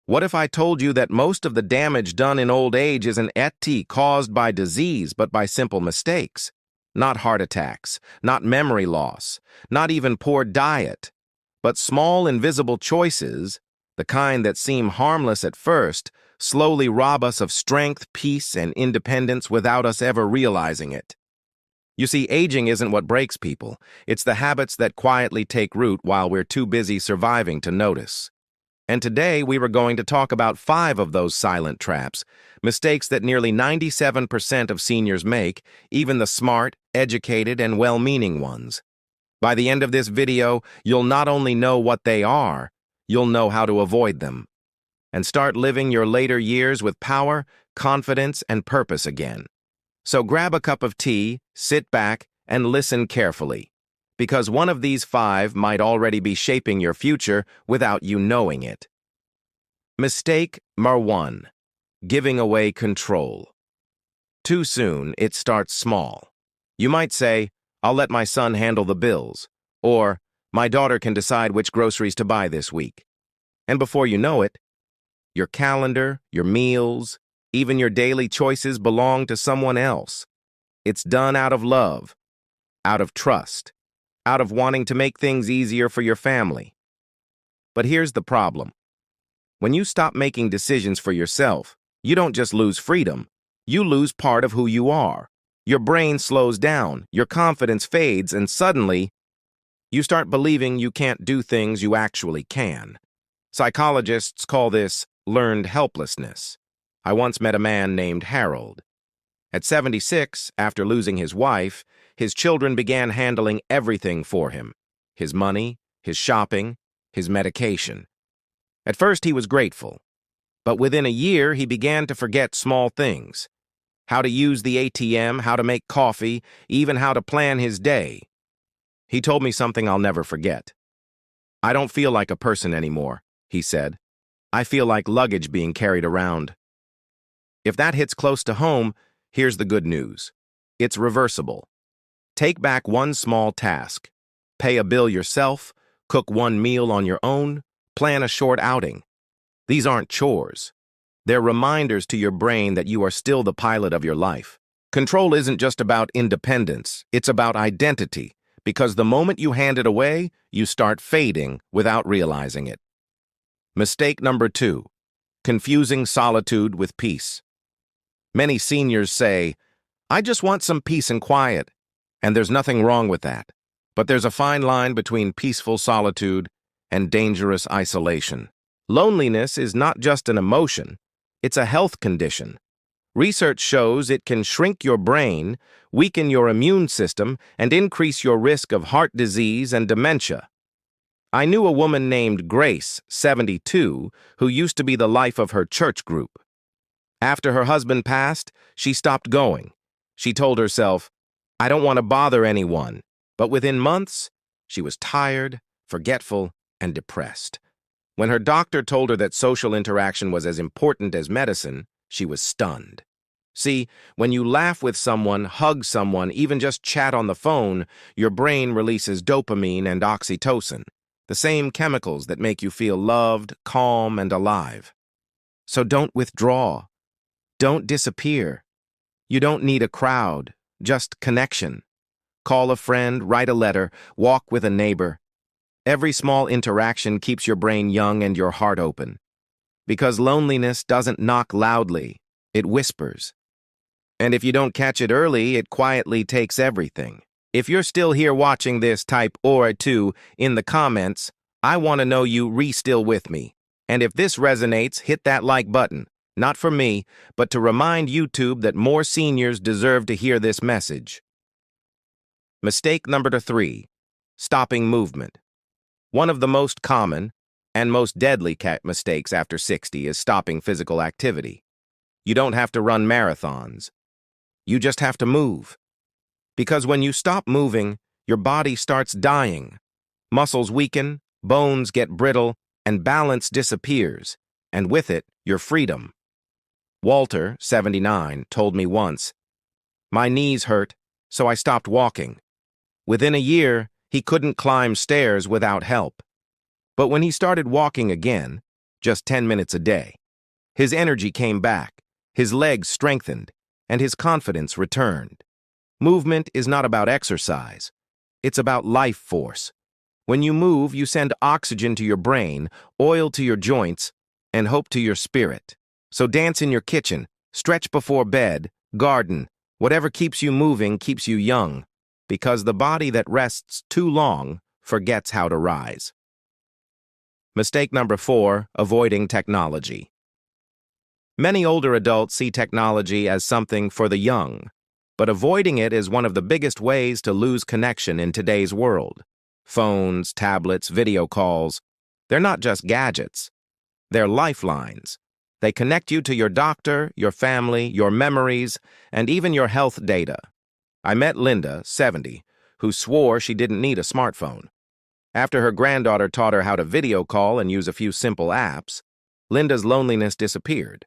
What if I told you that most of the damage done in old age isn't caused by disease, but by simple mistakes? Not heart attacks, not memory loss, not even poor diet, but small invisible choices, the kind that seem harmless at first, slowly rob us of strength, peace, and independence without us ever realizing it. You see, aging isn't what breaks people. It's the habits that quietly take root while we're too busy surviving to notice. And today we were going to talk about 5 of those silent traps, mistakes that nearly 97% of seniors make, even the smart, educated, and well-meaning ones. By the end of this video, you'll not only know what they are, you'll know how to avoid them, and start living your later years with power, confidence, and purpose again. So grab a cup of tea, sit back, and listen carefully, because one of these 5 might already be shaping your future without you knowing it. Mistake number 1. Giving away control. Too soon, it starts small. You might say, "I'll let my son handle the bills," or "My daughter can decide which groceries to buy this week." And before you know it, your calendar, your meals, even your daily choices belong to someone else. It's done out of love, out of trust, out of wanting to make things easier for your family. But here's the problem. When you stop making decisions for yourself, you don't just lose freedom, you lose part of who you are. Your brain slows down, your confidence fades, and suddenly, you start believing you can't do things you actually can. Psychologists call this learned helplessness. I once met a man named Harold. At 76, after losing his wife, his children began handling everything for him: his money, his shopping, his medication. At first, he was grateful, but within a year, he began to forget small things: how to use the ATM, how to make coffee, even how to plan his day. He told me something I'll never forget. "I don't feel like a person anymore," he said. "I feel like luggage being carried around." If that hits close to home, here's the good news. It's reversible. Take back one small task. Pay a bill yourself, cook one meal on your own, plan a short outing. These aren't chores. They're reminders to your brain that you are still the pilot of your life. Control isn't just about independence, it's about identity, because the moment you hand it away, you start fading without realizing it. Mistake number 2. Confusing solitude with peace. Many seniors say, "I just want some peace and quiet," and there's nothing wrong with that. But there's a fine line between peaceful solitude and dangerous isolation. Loneliness is not just an emotion, it's a health condition. Research shows it can shrink your brain, weaken your immune system, and increase your risk of heart disease and dementia. I knew a woman named Grace, 72, who used to be the life of her church group. After her husband passed, she stopped going. She told herself, "I don't want to bother anyone." But within months, she was tired, forgetful, and depressed. When her doctor told her that social interaction was as important as medicine, she was stunned. See, when you laugh with someone, hug someone, even just chat on the phone, your brain releases dopamine and oxytocin, the same chemicals that make you feel loved, calm, and alive. So don't withdraw. Don't disappear. You don't need a crowd, just connection. Call a friend, write a letter, walk with a neighbor. Every small interaction keeps your brain young and your heart open. Because loneliness doesn't knock loudly, it whispers. And if you don't catch it early, it quietly takes everything. If you're still here watching this, type or 2 in the comments. I want to know you still with me. And if this resonates, hit that like button. Not for me, but to remind YouTube that more seniors deserve to hear this message. Mistake number 3. Stopping movement. One of the most common and most deadly mistakes after 60 is stopping physical activity. You don't have to run marathons. You just have to move. Because when you stop moving, your body starts dying. Muscles weaken, bones get brittle, and balance disappears, and with it, your freedom. Walter, 79, told me once, "My knees hurt, so I stopped walking." Within a year, he couldn't climb stairs without help. But when he started walking again, just 10 minutes a day. His energy came back, his legs strengthened, and his confidence returned. Movement is not about exercise. It's about life force. When you move, you send oxygen to your brain, oil to your joints, and hope to your spirit. So dance in your kitchen, stretch before bed, garden. Whatever keeps you moving keeps you young, because the body that rests too long forgets how to rise. Mistake number 4, avoiding technology. Many older adults see technology as something for the young, but avoiding it is one of the biggest ways to lose connection in today's world. Phones, tablets, video calls, they're not just gadgets. They're lifelines. They connect you to your doctor, your family, your memories, and even your health data. I met Linda, 70, who swore she didn't need a smartphone. After her granddaughter taught her how to video call and use a few simple apps, Linda's loneliness disappeared.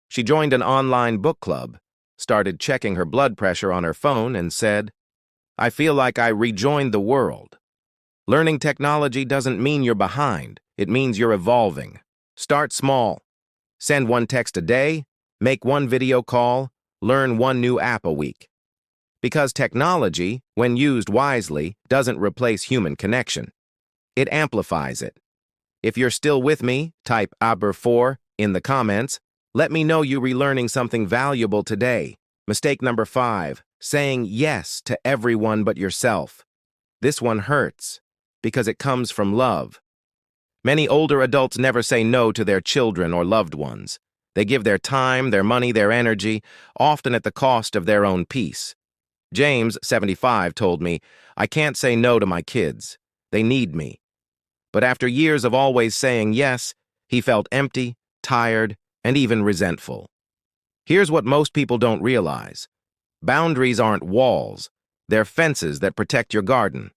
She joined an online book club, started checking her blood pressure on her phone, and said, "I feel like I rejoined the world." Learning technology doesn't mean you're behind. It means you're evolving. Start small. Send one text a day, make one video call, learn one new app a week. Because technology, when used wisely, doesn't replace human connection. It amplifies it. If you're still with me, type Aber4 in the comments. Let me know you're relearning something valuable today. Mistake number 5, saying yes to everyone but yourself. This one hurts because it comes from love. Many older adults never say no to their children or loved ones. They give their time, their money, their energy, often at the cost of their own peace. James, 75, told me, "I can't say no to my kids. They need me." But after years of always saying yes, he felt empty, tired, and even resentful. Here's what most people don't realize. Boundaries aren't walls. They're fences that protect your garden.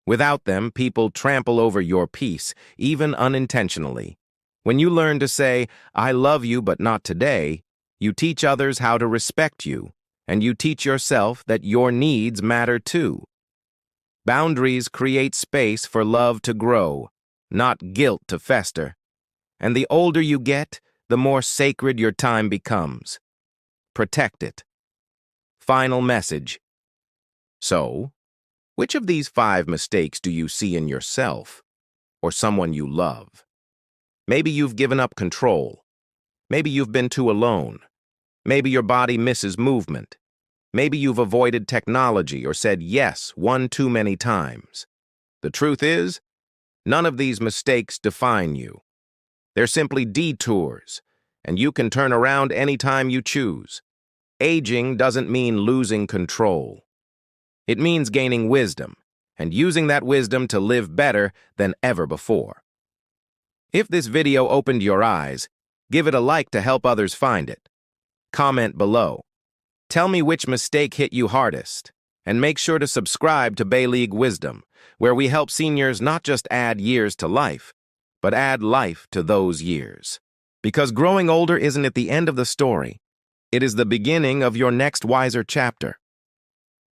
Without them, people trample over your peace, even unintentionally. When you learn to say, "I love you, but not today," you teach others how to respect you, and you teach yourself that your needs matter too. Boundaries create space for love to grow, not guilt to fester. And the older you get, the more sacred your time becomes. Protect it. Final message. So, which of these 5 mistakes do you see in yourself or someone you love? Maybe you've given up control. Maybe you've been too alone. Maybe your body misses movement. Maybe you've avoided technology or said yes one too many times. The truth is, none of these mistakes define you. They're simply detours, and you can turn around anytime you choose. Aging doesn't mean losing control. It means gaining wisdom and using that wisdom to live better than ever before. If this video opened your eyes, give it a like to help others find it. Comment below. Tell me which mistake hit you hardest, and make sure to subscribe to Baligh Wisdom, where we help seniors not just add years to life, but add life to those years. Because growing older isn't at the end of the story, it is the beginning of your next wiser chapter.